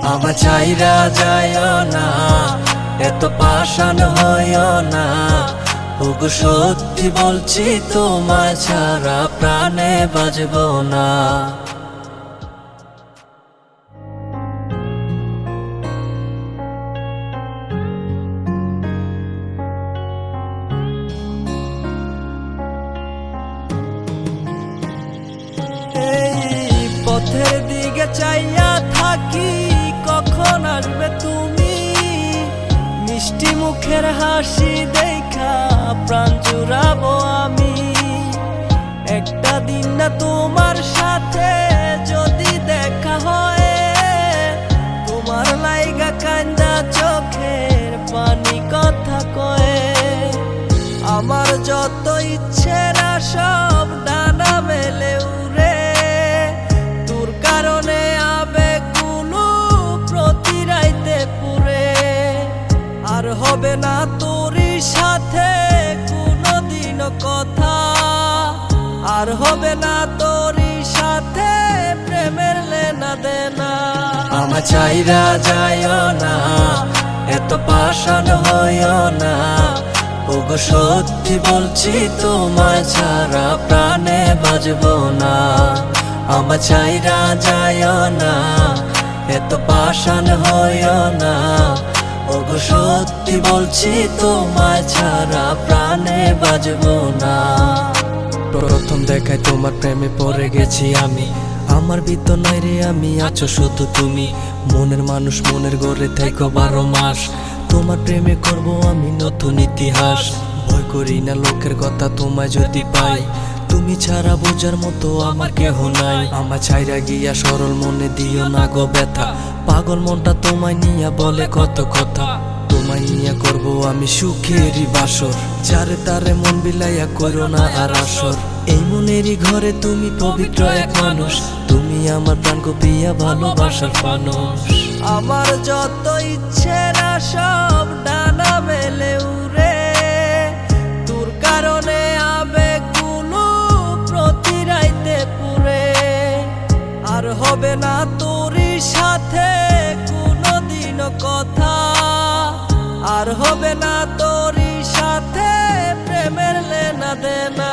আমার চাইরা যাইও না, এত পাষাণ হইও না। ওগো সত্যি বলছি তোমায় ছাড়া প্রাণে বাজবো না। এই পথের দিকে চাইয়া থাকি, কখন আসবে তুমি? মিষ্টি মুখের হাসি দেখা প্রাণ জুড়াবো আমি। একটা দিন না তোমার সাথে যদি দেখা হয়, তোমার লাইগা কান্দা চোখের পানি কথা কয়ে। আমার যত ইচ্ছেরা সব ডানা মেলে উড়ে, তোর কারণে আবেগগুলো প্রতি রাইতে পুরে। আর হবে না তোরই সাথে কোনোদিনও কথা, আর হবে না তোরই সাথে প্রেমের লেনা দেনা। আমার চাইরা যাইও না, এত পাষাণ হইও না। ওগো সত্যি বলছি তোমায় ছাড়া প্রাণে বাজবো না। আমার চাইরা যাইও না, এত পাষাণ হইও না। ওগো সত্যি বলছি তোমায় ছাড়া প্রাণে বাজবো না। প্রথম দেখায় তোমার প্রেমে পড়ে গেছি আমি। আমার ভিতর নাই রে আমি, আছো শুধু তুমি। মনের মানুষ মনের গড়ে থেকো 12 মাস। তোমার প্রেমে করব আমি নতুন ইতিহাস। ভয় করি না লোকের কথা তোমায় যদি পাই, তুমি ছাড়া বোঝার মতো আমার কেহ নাই। আমার ছাইরা গিয়া সরল মনে দিও না গো ব্যথা। পাগল মনটা তোমায় নিয়া বলে কত কথা। তোমায় নিয়া করব আমি সুখেরই বাসর, যারে তারে মন বিলাইয়া করো না আর আসর। এই মনেরই ঘরে তুমি পবিত্র এক মানুষ, তুমি আমার প্রাণ গো প্রিয়া ভালোবাসার মানুষ। আমার যত ইচ্ছেরা সব ডানা মেলে উড়ে, তোর কারণে আবেগগুলো প্রতি রাইতে পুরে। আর হবে না তোরই সাথে কোনোদিনও কথা, আর হবে না তোরই সাথে প্রেমের লেনা দেনা।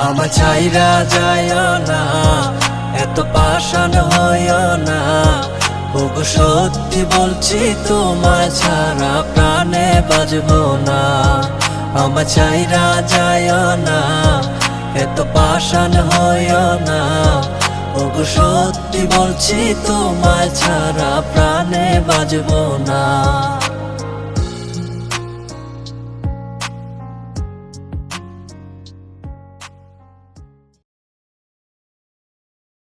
আমার চাইরা যাইও না, এত পাষাণ হইও না। ওগো সত্যি বলছি তোমায় ছাড়া প্রাণে বাজবো না। আমার চাইরা যাইও না, এত পাষাণ হইও না। ওগো সত্যি বলছি তোমায় ছাড়া প্রাণে বাজবো না।